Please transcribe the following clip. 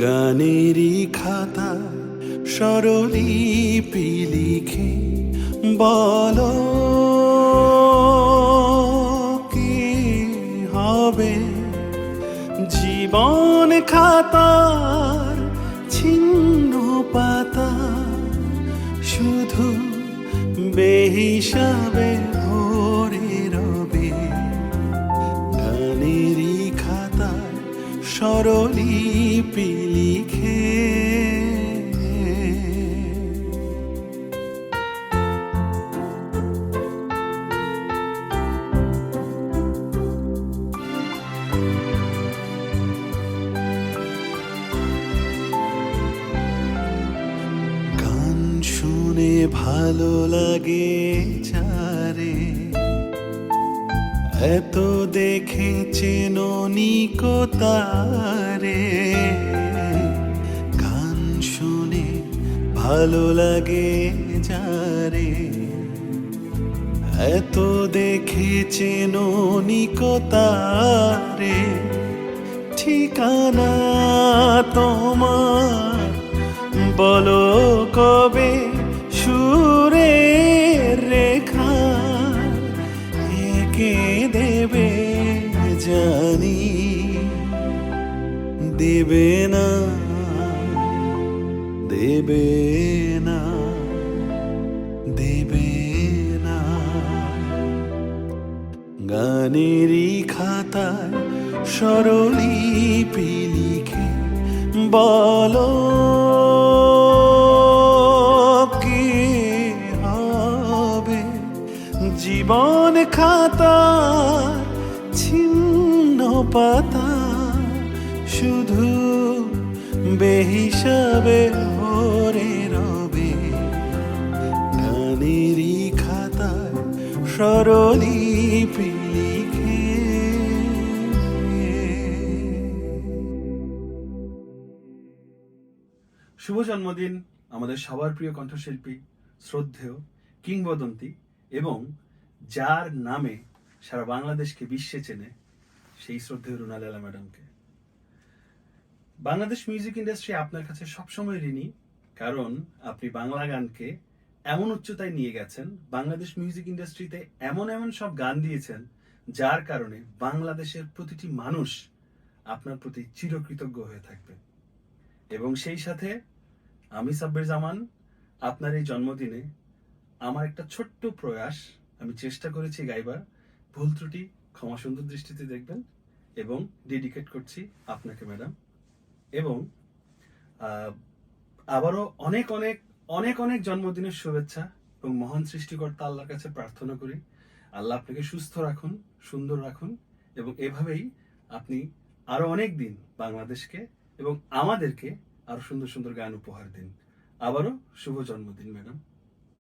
গানেরই খাতা স্বরলিপি লিখে বলো কি হবে জীবন খাতার ছিন্ন পাতা শুধু বেহিসাবে ভরে রবে গানেরই খাতায় স্বরলিপি লিখে গান শুনে ভালো লাগে যারে এত দেখে চেননি কোতারে গান শুনে ভালো লাগে যারে এত দেখে চেননি কোতারে ঠিকানা তোমার বলো কবে সুরের রেখা এঁকে দেবে জানি দেবে না দেবে না দেবে না গানেরই খাতায় স্বরলিপি লিখে বলো কি হবে জীবন খাতার ছিন্ন পাতা শুধু বেহিসাবে ভরে রবে গানেরই খাতায় স্বরলিপি লিখে শুভ জন্মদিন আমাদের সবার প্রিয় কণ্ঠশিল্পী, শ্রদ্ধেয়, কিংবদন্তি এবং যার নামে সারা বাংলাদেশকে বিশ্বে চেনে সেই শ্রদ্ধেয় রুনা লায়লা ম্যাডামকে। বাংলাদেশ মিউজিক ইন্ডাস্ট্রি আপনার কাছে সবসময় ঋণী, কারণ আপনি বাংলা গানকে এমন উচ্চতায় নিয়ে গেছেন, বাংলাদেশ মিউজিক ইন্ডাস্ট্রিতে এমন এমন সব গান দিয়েছেন যার কারণে বাংলাদেশের প্রতিটি মানুষ আপনার প্রতি চিরকৃতজ্ঞ হয়ে থাকবে। এবং সেই সাথে আমি সাব্বির জামান আপনার এই জন্মদিনে আমার একটা ছোট্ট প্রয়াস আমি চেষ্টা করেছি গাইবার, ভুল ত্রুটি ক্ষমা সুন্দর দৃষ্টিতে দেখবেন এবং ডেডিকেট করছি আপনাকে ম্যাডাম। এবং আবারও অনেক অনেক অনেক অনেক জন্মদিনের শুভেচ্ছা এবং মহান সৃষ্টিকর্তা আল্লাহর কাছে প্রার্থনা করি আল্লাহ আপনাকে সুস্থ রাখুন, সুন্দর রাখুন এবং এভাবেই আপনি আরো অনেক দিন বাংলাদেশকে এবং আমাদেরকে আরো সুন্দর সুন্দর গান উপহার দিন। আবারও শুভ জন্মদিন ম্যাডাম।